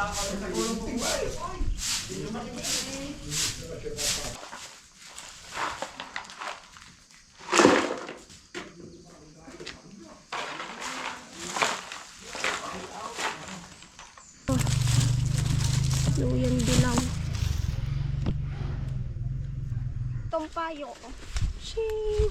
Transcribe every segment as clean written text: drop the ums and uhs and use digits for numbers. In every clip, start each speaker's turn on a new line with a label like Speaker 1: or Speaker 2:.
Speaker 1: Luyang dilaw. Itong payo. Shing!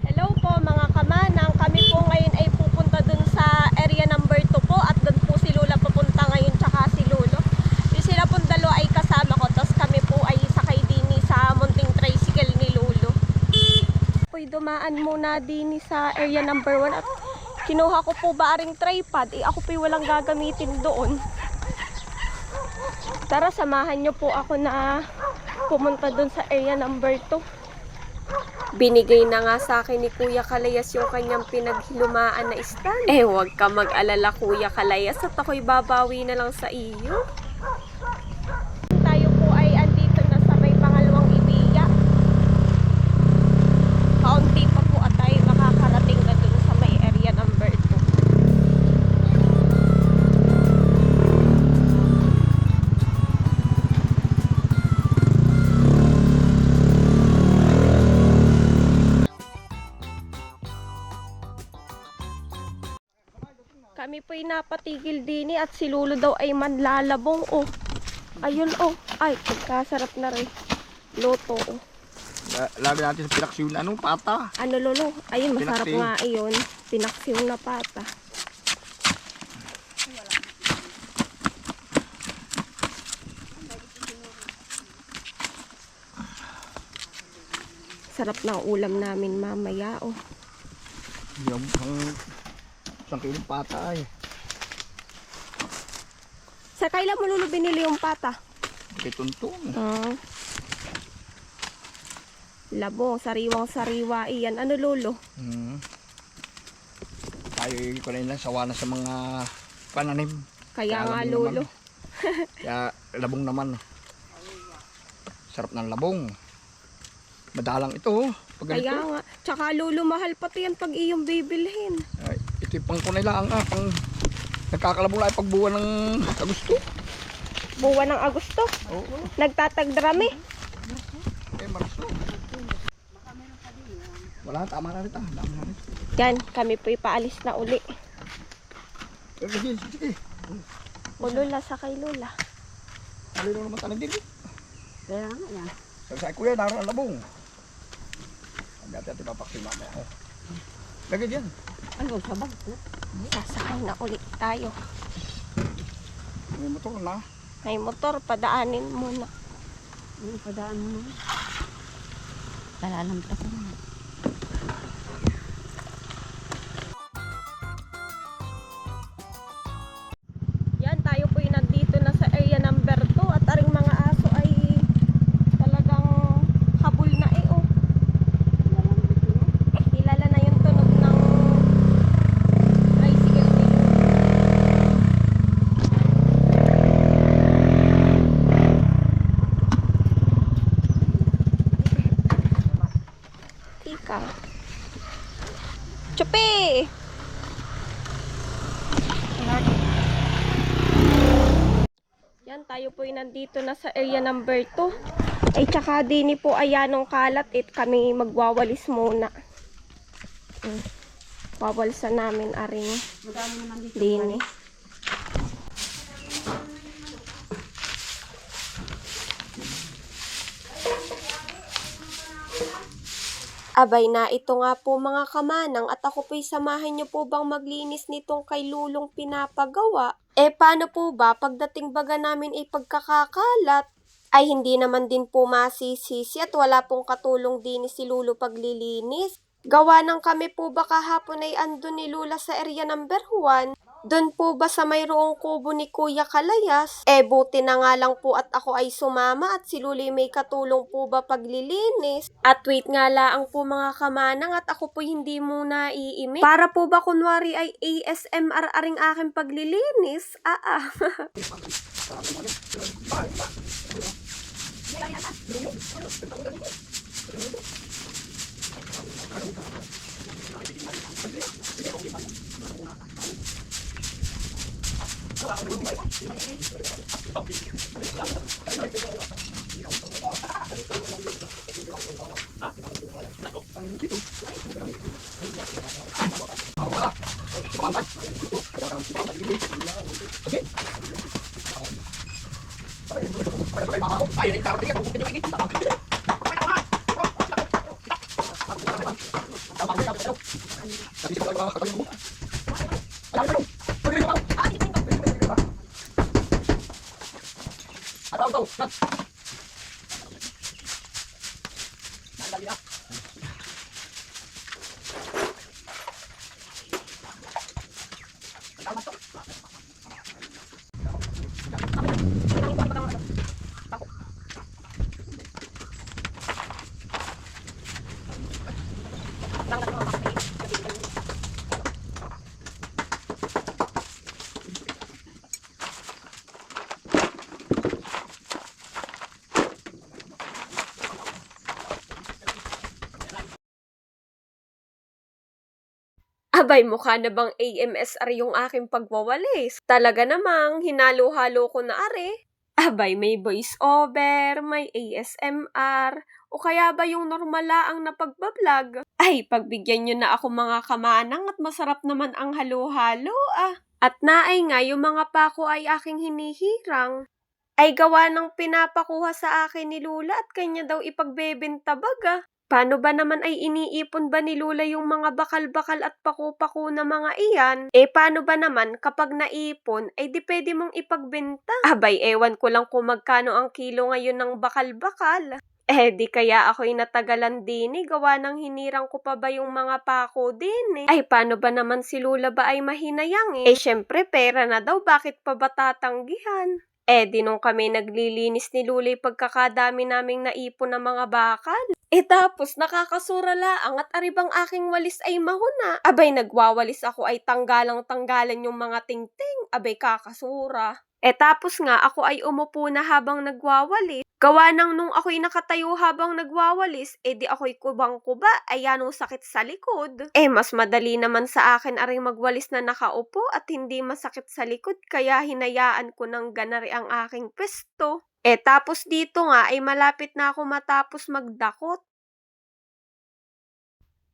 Speaker 1: Hello po mga kamanang. Kami po ngayon ay pupunta dun sa area number 2 po. At dun po si Lola pupunta ngayon tsaka si Lolo. Yung sila pong dalawa ay kasama ko. Tapos kami po ay sakay din sa munting tricycle ni Lolo. Po'y dumaan muna din sa area number 1. At kinuha ko po ba aring tripod. Ako po'y walang gagamitin doon. Tara, samahan nyo po ako na pumunta dun sa area number 2. Binigay na nga sa akin ni Kuya Kalayas yung kanyang pinaghilumaan na stand. Huwag ka mag-alala Kuya Kalayas at ako'y babawi na lang sa iyo. Tayo po ay andito na sa may pangalawang ibiya. Kaunti pa po at tayo makakarating na dun sa may area number 2. Kami po'y napatigil din at si Lolo daw ay manlalabong. Oh. Ayun oh. Ay, pagkasarap na rin. Loto oh.
Speaker 2: Labi natin sa pinaksiw na pata.
Speaker 1: Ano Lolo? Ayun, masarap
Speaker 2: Pinaksiw.
Speaker 1: nga ayun. Pinaksiw na pata. Sarap na ulam namin mamaya oh.
Speaker 2: Yung isang kilong pata ay.
Speaker 1: Sa kailan mo Lolo binili yung pata?
Speaker 2: Kay tuntun.
Speaker 1: Labong, sariwang-sariwa iyan. Ano Lolo?
Speaker 2: Tayo ko na lang sawa na sa mga pananim.
Speaker 1: Kaya nga
Speaker 2: labong
Speaker 1: Lolo.
Speaker 2: Naman. Kaya labong naman. Sarap ng labong. Madalang ito oh. Pag ganito.
Speaker 1: Kaya nga. Tsaka Lolo, mahal pati yan pag iyong bibilhin.
Speaker 2: Ay, ito yung pang kunilaan pang nagkakalabong lang pag buwan ng Agosto.
Speaker 1: Buwan ng Agosto.
Speaker 2: Oo.
Speaker 1: Nagtatagdrami.
Speaker 2: Marso. Wala, tama na rin ta. Dami na rin.
Speaker 1: Yan, kami po'y paalis na uli.
Speaker 2: Sige, sige.
Speaker 1: O Lola, sakay Lola.
Speaker 2: Alino naman tayo din.
Speaker 3: Kaya nga yan.
Speaker 2: Sabi kuya, naroon ang labong. Dati natin papaksin mamaya. Lagay dyan.
Speaker 3: Ano, sabag ko?
Speaker 1: Sasakay na uli tayo.
Speaker 2: May motor na.
Speaker 1: May motor, padaanin muna.
Speaker 3: Ano, padaan mo naman. Talalamta ko naman.
Speaker 1: Yan, tayo po'y nandito na sa area number 2 at aring mga aso ay talagang habol na oh. Kilala na yung tunog ng tricycle dito. Tika. Chupi! Yan, tayo po nandito na sa area number 2. Ay, tsaka dini po ayanong kalat. Kami magwawalis muna. Wawalisan namin aring dini. Abay na, ito nga po mga kamanang at ako po'y samahan niyo po bang maglinis nitong kay Lulong pinapagawa? Paano po ba pagdating baga namin ay pagkakakalat? Ay hindi naman din po masisisi at wala pong katulong din si Lulo paglilinis. Gawa ng kami po ba kahapon ay andun ni Lula sa area number 1? Doon po ba sa mayroong kubo ni Kuya Kalayas? Buti na nga lang po at ako ay sumama at si Luli may katulong po ba paglilinis? At wait nga lang po mga kamanang at ako po hindi muna iimik. Para po ba kunwari ay ASMR aring aking paglilinis? Abay, mukha na bang AMSR yung aking pagwawalis? Talaga namang hinalo-halo ko na are. Abay, may voice over, may ASMR, o kaya ba yung normal laang na pagbablog? Ay, pagbigyan nyo na ako mga kamanang at masarap naman ang halo-halo ah. At naay nga, yung mga pako ay aking hinihirang. Ay gawa ng pinapakuha sa akin ni Lula at kanya daw ipagbebenta baga. Paano ba naman ay iniipon ba ni Lula yung mga bakal-bakal at paku-paku na mga iyan? Paano ba naman kapag naipon, ay di pwede mong ipagbenta? Abay, ewan ko lang kung magkano ang kilo ngayon ng bakal-bakal. Di kaya ako'y natagalan din gawa ng hinirang ko pa ba yung mga pako din Ay, paano ba naman si Lula ba ay mahinayang syempre pera na daw, bakit pa ba tatanggihan? Di nung kami naglilinis ni Lula pagkakadami naming naipon ng mga bakal. Tapos nakakasura laang at aribang aking walis ay mahuna. Abay, nagwawalis ako ay tanggalang-tanggalan yung mga tingting. Abay, kakasura. Tapos nga ako ay umupo na habang nagwawalis. Gawa nang nung ako'y nakatayo habang nagwawalis, di ako'y kubang-kuba, ay anong sakit sa likod. Mas madali naman sa akin aring magwalis na nakaupo at hindi masakit sa likod, kaya hinayaan ko ng ganari ang aking pwesto. Tapos dito nga ay malapit na ako matapos magdakot.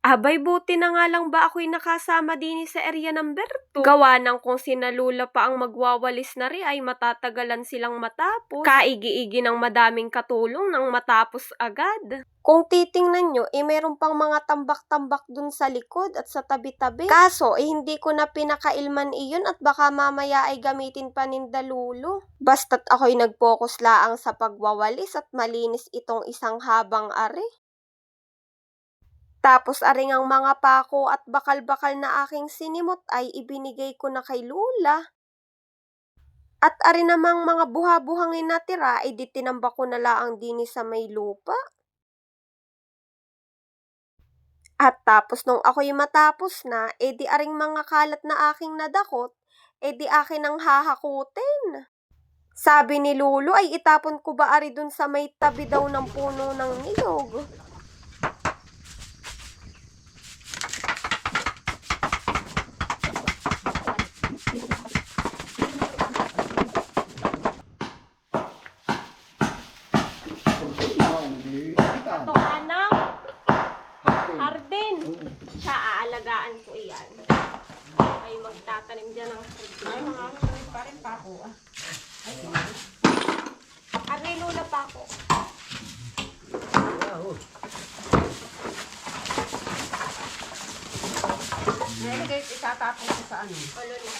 Speaker 1: Abay, buti na nga lang ba ako'y nakasama din sa area number 2. Gawa ng kung sinalula pa ang magwawalis na rin ay matatagalan silang matapos. Kaigi-igi ng madaming katulong nang matapos agad. Kung titingnan nyo, meron pang mga tambak-tambak dun sa likod at sa tabi-tabi. Kaso, hindi ko na pinakailman iyon at baka mamaya ay gamitin pa nindalulo. Basta't ako'y nag-focus laang sa pagwawalis at malinis itong isang habang are. Tapos aring ang mga pako at bakal-bakal na aking sinimot ay ibinigay ko na kay Lula. At ari namang mga buha-buhangin natira ay ditinamba ko na laang din sa may lupa. At tapos nung ako'y matapos na, di aring mga kalat na aking nadakot, di akin ang hahakutin. Sabi ni Lulu ay itapon ko ba ari dun sa may tabi daw ng puno ng niyog. Ito anak, Hardin. Siya, aalagaan ko iyan. Ay magtatanim dyan ng hardin. Ay, mga pa rin pa ako Arne, Lula pa ako.
Speaker 3: Nilagay, itatapon ko sa ano.
Speaker 1: Ano na?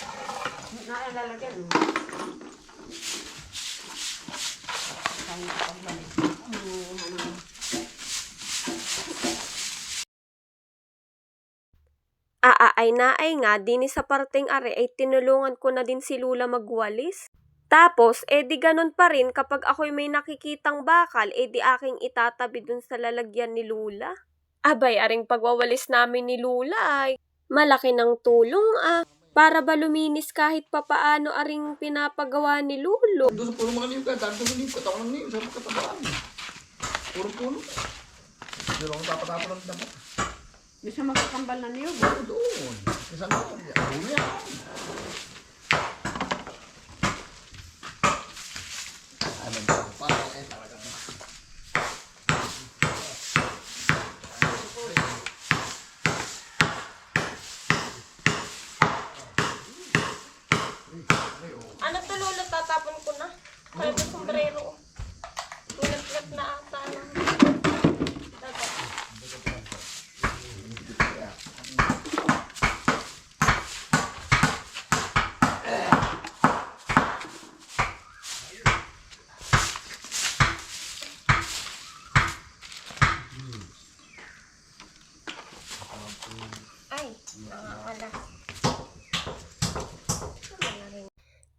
Speaker 3: Nailalagyan. Kaya pagbalik.
Speaker 1: Ay nga, din sa parteng are ay tinulungan ko na din si Lula magwalis. Tapos, di ganun pa rin kapag ako'y may nakikitang bakal, di aking itatabi dun sa lalagyan ni Lula. Abay, aring pagwawalis namin ni Lula ay malaki ng tulong para ba luminis kahit papaano aring pinapagawa ni Lulo.
Speaker 2: Doon sa puno mga niyog ka, dahil doon sa niyog, katawan ng niyog, sa katabaan. Puro puno. Doon ako tapatapon ng dapat.
Speaker 3: Di siya magkakambal na niyog.
Speaker 2: Doon. Isang doon. Doon yan.
Speaker 1: Ano to, Lula? Tatapon ko na. Kaya ito sombrero. nangangalas.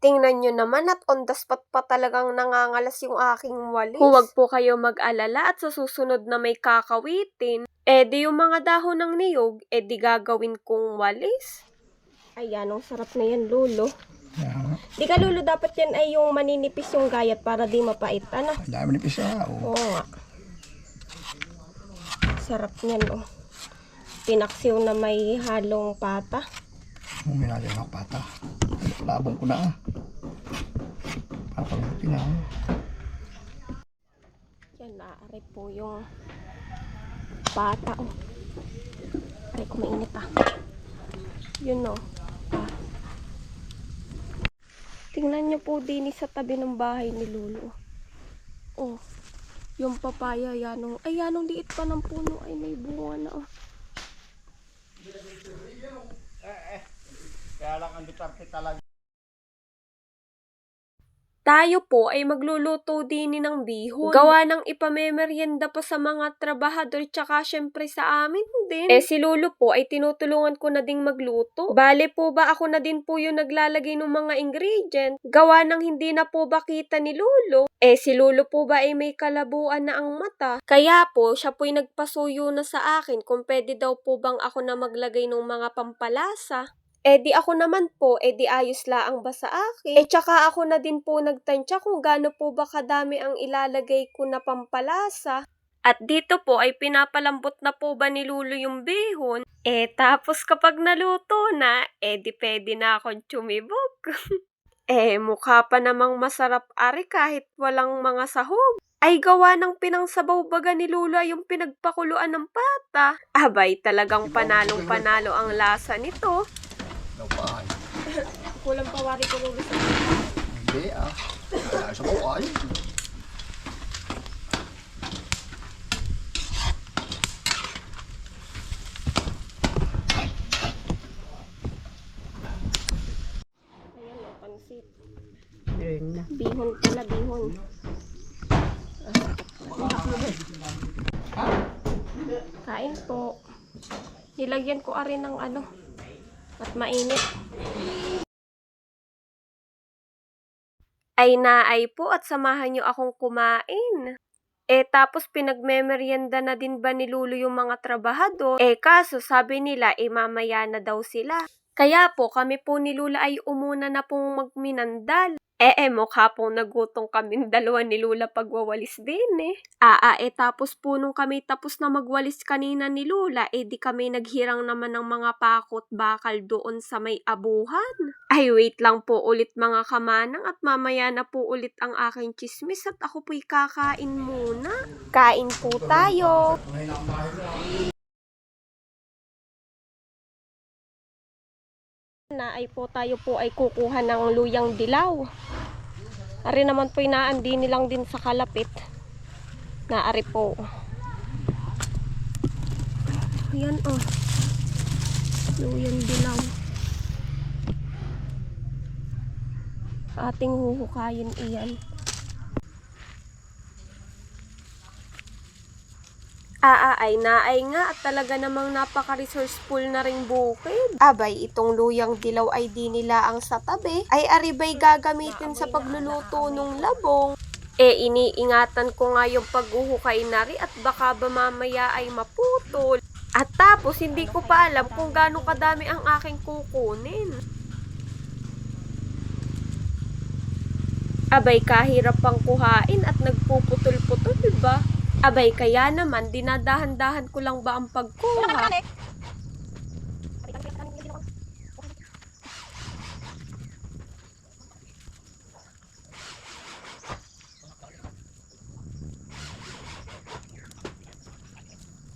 Speaker 1: Tingnan nyo naman at on the spot pa talagang nangangalas yung aking walis. Huwag po kayo mag-alala at sa susunod na may kakawitin, di yung mga dahon ng niyog, di gagawin kong walis. Ayan, ang sarap na yan, Lolo.
Speaker 2: Yan.
Speaker 1: Di ka, Lolo, dapat yan ay yung maninipis yung gayat para di mapait, ano?
Speaker 2: Ang dami ni pisa.
Speaker 1: Oo nga. Sarap niyan, oh. Pinaksiw na may halong pata.
Speaker 2: Huminali ng pata. Labong ko na. Papalutin na.
Speaker 1: Yan, naaari po yung pata, oh. Ay, kumainit, ah. Yun, oh. Tingnan niyo po din sa tabi ng bahay ni Lolo. Oh, yung papaya, yanong, ay yanong liit pa ng puno, ay may bunga na, oh.
Speaker 2: Kaya lang ang ditarte talaga.
Speaker 1: Tayo po ay magluluto din ng bihon. Gawa ng ipamemeryenda pa sa mga trabahador tsaka syempre sa amin din. Si Lolo po ay tinutulungan ko na ding magluto. Bale po ba ako na din po yung naglalagay ng mga ingredient. Gawa ng hindi na po ba kita ni Lolo. Si Lolo po ba ay may kalabuan na ang mata. Kaya po siya po'y nagpasuyo na sa akin kung pwede daw po bang ako na maglagay ng mga pampalasa. Di ako naman po, di ayos laang ba sa akin? Tsaka ako na din po nagtansya kung gaano po ba kadami ang ilalagay ko na pampalasa. At dito po ay pinapalambot na po ba ni Lolo yung bihon? Tapos kapag naluto na, di pwede na akong tsumibog. Mukha pa namang masarap ari kahit walang mga sahog. Ay gawa ng pinangsabaw baga ni Lolo ay yung pinagpakuluan ng pata. Abay, talagang panalong-panalo ang lasa nito.
Speaker 2: Daupaan.
Speaker 1: Kulang pawari ko Lolo sa
Speaker 2: Hindi Wala sa buhay.
Speaker 1: Ayan o, pansit.
Speaker 3: Ayun na.
Speaker 1: Bihon pala, bihon. Kain po. Nilagyan ko ari ng ano. At mainit. Ay naay po at samahan niyo akong kumain. Tapos pinagmemeryenda na din ba ni Lolo yung mga trabahador? Kaso sabi nila, mamaya na daw sila. Kaya po kami po ni Lula ay umuna na pong magminandal. Mukha pong nagutong kaming dalawa ni Lula pagwawalis din tapos po nung kami tapos na magwalis kanina ni Lula, di kami naghirang naman ng mga pakot bakal doon sa may abuhan. Ay, wait lang po ulit mga kamanang at mamaya na po ulit ang aking chismis at ako po'y kakain muna. Kain po tayo. Na ay po tayo po ay kukuha ng luyang dilaw. Ari naman po inaandi nilang din sa kalapit. Naari po. Ayan oh. Luyang dilaw. Ating huhukayin iyan. Ay naay nga at talaga namang napaka-resourceful na ring bukid. Abay, itong luyang dilaw ay di nila ang sa tabi. Ay aribay gagamitin sa pagluluto ng labong. Iniingatan ko nga yung paghuhukay na rin at baka ba mamaya ay maputol. At tapos, hindi ko pa alam kung gaano kadami ang aking kukunin. Abay, kahirap pang kuhain at nagpuputol-putol, ba? Abay, kaya naman, dinadahan-dahan ko lang ba ang pagkuha?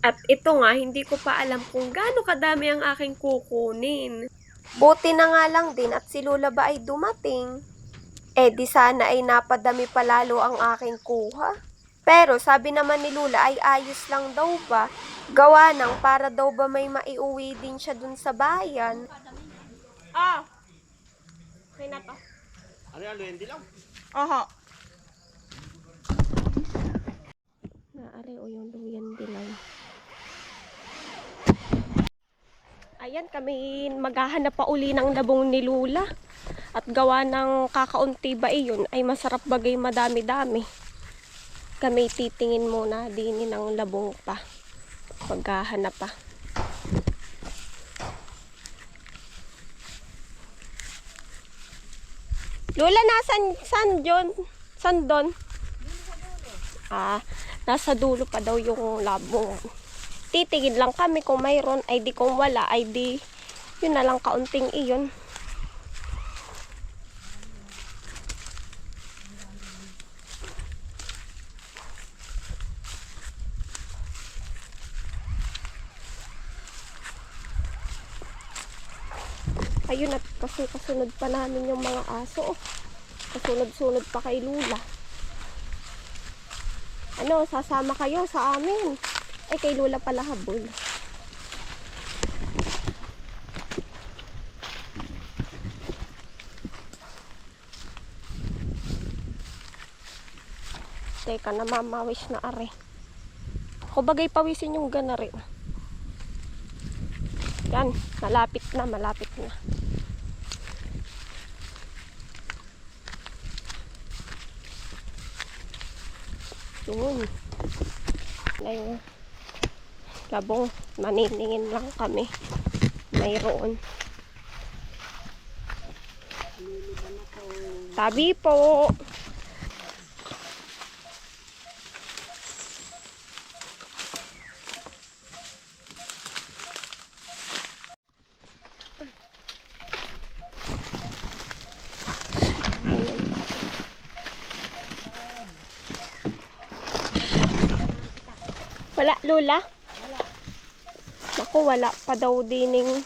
Speaker 1: At ito nga, hindi ko pa alam kung gaano kadami ang aking kukunin. Buti na nga lang din at si Lola ba ay dumating. Di sana ay napadami palalo ang aking kuha. Pero sabi naman ni Lula ay ayos lang daw ba? Gawa ng para daw ba may maiuwi din siya dun sa bayan. Okay na to.
Speaker 2: Ano yan, Luyendi lang?
Speaker 1: Aha. Naari o yung luyan dilaw. Ayan. Ayan, kami maghahanap pa uli ng labong ni Lula. At gawa ng kakaunti ba iyon ay masarap bagay madami-dami. Kami titingin muna din ng labong pa. Maghahanap pa. Lula, san doon? Nasa dulo pa daw yung labong. Titingin lang kami kung mayroon, ay di kung wala, ay di yun na lang kaunting iyon. Ayun, at kasi kasunod pa namin yung mga aso. Kasunod-sunod pa kay Lula. Ano, sasama kayo sa amin? Ay, kay Lula pala habol. Teka, namamawis na are. Ako bagay pawisin yung ganari. Yan, malapit na. Yun. Ayun. Labong, maniningin lang kami. Mayroon. Tabi po. Wala, Lula? Wala. Naku, wala pa daw dining.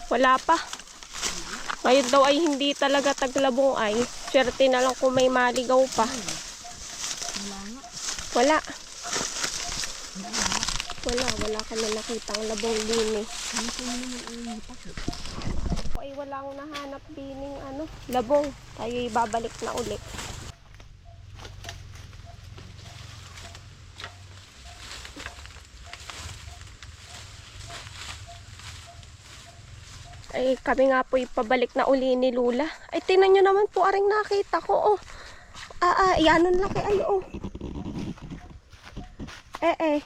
Speaker 1: Wala pa. Ngayon daw ay hindi talaga taglabong ay. Swerte na lang kung may maligaw pa. Wala. Wala kami nakitang labong dini. Ay walang nahanap dining labong. Tayo'y babalik na ulit. Ay, kami nga po ipabalik na uli ni Lula. Ay, tingnan nyo naman po, aring nakita ko, oh. Yanon lang kay oh. Ay,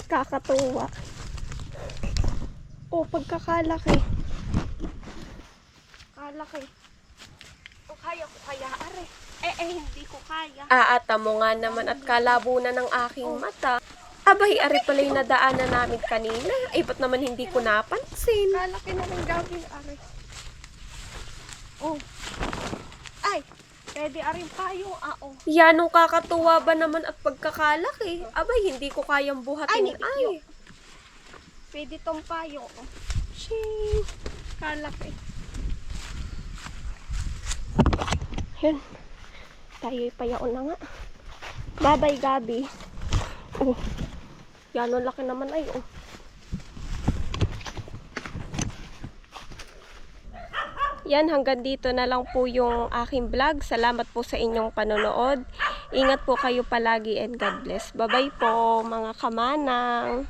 Speaker 1: kakatuwa. Oh, pagkakalaki. Kalaki. Oh, kaya ko kaya, are. Hindi ko kaya. Ata mo nga naman at kalabo na ng aking mata. Abay, ari pala yung nadaanan namin kanina. Ay, ba't naman hindi ko napansin? Kalaki na ng gawin, ari. Oh. Ay, pwede aring payong, oh. Yan, nung kakatuwa ba naman at pagkakalaki? Abay, hindi ko kayang buhatin. Ay, pwede tong payong, oh. Shing. Kalaki. Yan. Tayo'y payaon na nga. Babay, Gabi. Oh. Yan, ang laki naman ay, oh. Yan, hanggang dito na lang po yung aking vlog. Salamat po sa inyong panonood. Ingat po kayo palagi and God bless. Bye-bye po, mga kamanang.